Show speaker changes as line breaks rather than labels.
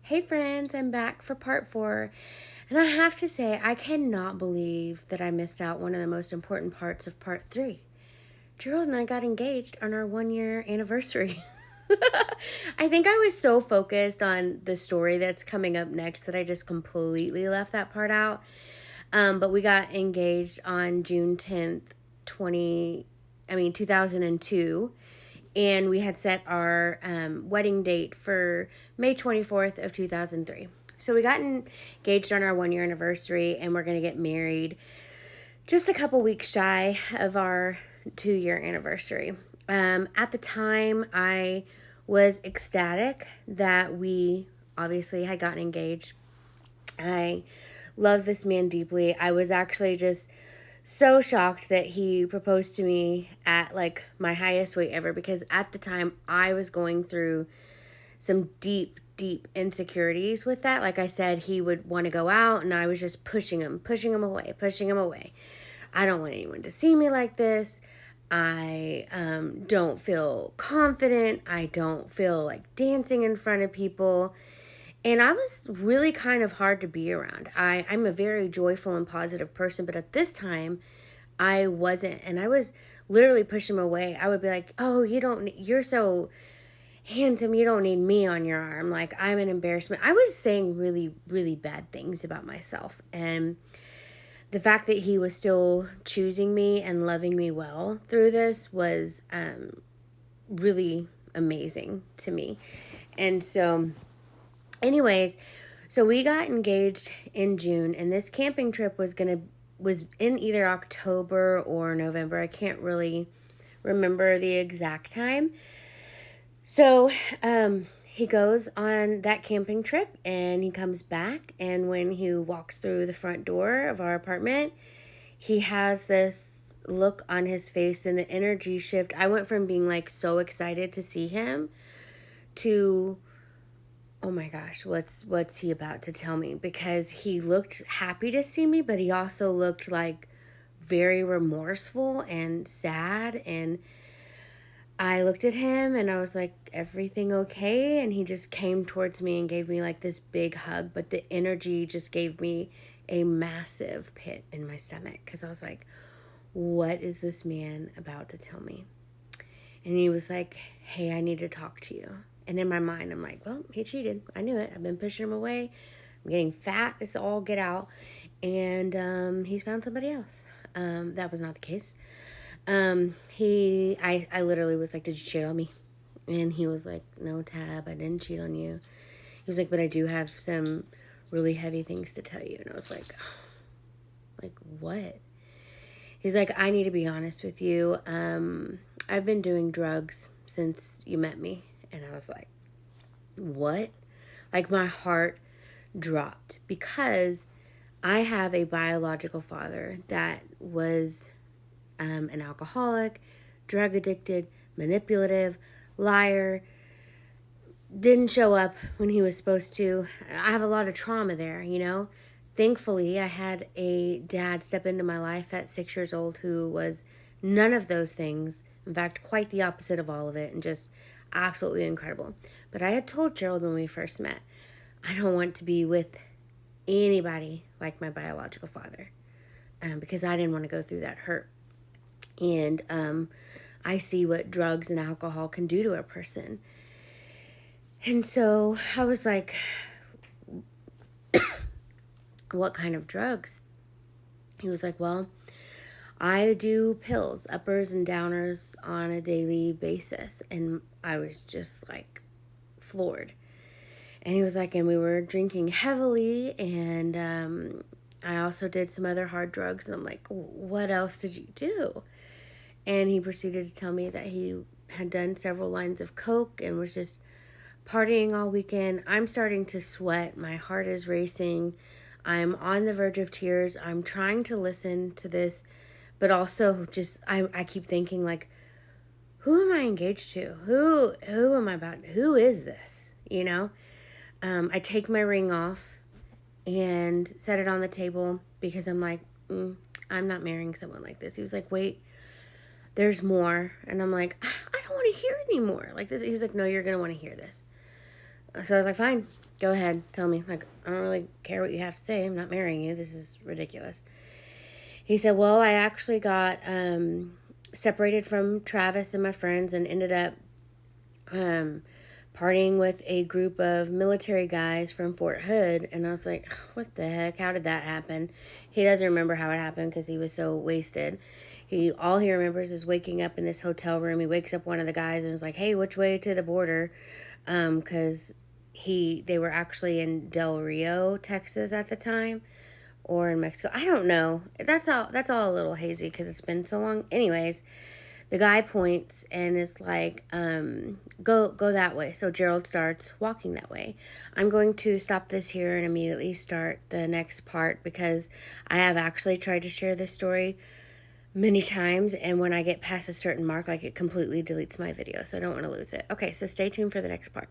Hey friends, I'm back for part 4. And I have to say, I cannot believe that I missed out one of the most important parts of part 3. Gerald and I got engaged on our 1 year anniversary. I think I was so focused on the story that's coming up next that I just completely left that part out. But we got engaged on June 10th, 2002, and we had set our wedding date for May 24th of 2003. So we got engaged on our 1 year anniversary, and we're going to get married just a couple weeks shy of our 2 year anniversary. At the time, I was ecstatic that we obviously had gotten engaged. I love this man deeply. I was actually just so shocked that he proposed to me at like my highest weight ever, because at the time I was going through some deep insecurities with that. Like I said, he would want to go out and I was just pushing him away. I don't want anyone to see me like this. I don't feel confident. I don't feel like dancing in front of people. And I was really kind of hard to be around. I'm a very joyful and positive person, but at this time, I wasn't. And I was literally pushing him away. I would be like, oh, you're so handsome. You don't need me on your arm. Like, I'm an embarrassment. I was saying really bad things about myself. And the fact that he was still choosing me and loving me well through this was really amazing to me. And so, anyways, so we got engaged in June, and this camping trip was in either October or November. I can't really remember the exact time. So, he goes on that camping trip and he comes back, and when he walks through the front door of our apartment, he has this look on his face and the energy shift. I went from being like so excited to see him to, oh my gosh, what's he about to tell me? Because he looked happy to see me, but he also looked like very remorseful and sad. And I looked at him and I was like, everything okay? And he just came towards me and gave me like this big hug, but the energy just gave me a massive pit in my stomach, because I was like, what is this man about to tell me? And he was like, hey, I need to talk to you. And in my mind, I'm like, well, he cheated. I knew it. I've been pushing him away. I'm getting fat. It's all get out. And he's found somebody else. That was not the case. I literally was like, did you cheat on me? And he was like, no, Tab, I didn't cheat on you. He was like, but I do have some really heavy things to tell you. And I was like, oh, like what? He's like, I need to be honest with you. I've been doing drugs since you met me. And I was like, what? Like my heart dropped, because I have a biological father that was an alcoholic, drug addicted, manipulative, liar, didn't show up when he was supposed to. I have a lot of trauma there, you know? Thankfully, I had a dad step into my life at 6 years old who was none of those things. In fact, quite the opposite of all of it, and just absolutely incredible. But I had told Gerald when we first met, I don't want to be with anybody like my biological father, because I didn't want to go through that hurt. And I see what drugs and alcohol can do to a person. And so I was like, what kind of drugs? He was like, well, I do pills, uppers and downers on a daily basis. And I was just like floored. And he was like, and we were drinking heavily, and I also did some other hard drugs. And I'm like, what else did you do? And he proceeded to tell me that he had done several lines of coke and was just partying all weekend. I'm starting to sweat. My heart is racing. I'm on the verge of tears. I'm trying to listen to this, but also just I keep thinking like, who am I engaged to? Who am I about? Who is this? You know? I take my ring off and set it on the table, because I'm like, I'm not marrying someone like this. He was like, wait, there's more. And I'm like, I don't want to hear anymore like this. He was like, no, you're going to want to hear this. So I was like, fine, go ahead, tell me. Like, I don't really care what you have to say. I'm not marrying you. This is ridiculous. He said, well, I actually got separated from Travis and my friends and ended up um, partying with a group of military guys from Fort Hood. And I was like, what the heck? How did that happen? He doesn't remember how it happened because he was so wasted. All he remembers is waking up in this hotel room. He wakes up one of the guys and was like, hey, which way to the border? Because they were actually in Del Rio, Texas at the time, or in Mexico. I don't know. That's all a little hazy because it's been so long. Anyways, the guy points and is like, go that way. So Gerald starts walking that way. I'm going to stop this here and immediately start the next part because I have actually tried to share this story many times, and when I get past a certain mark, like, it completely deletes my video, so I don't want to lose it. Okay, so stay tuned for the next part.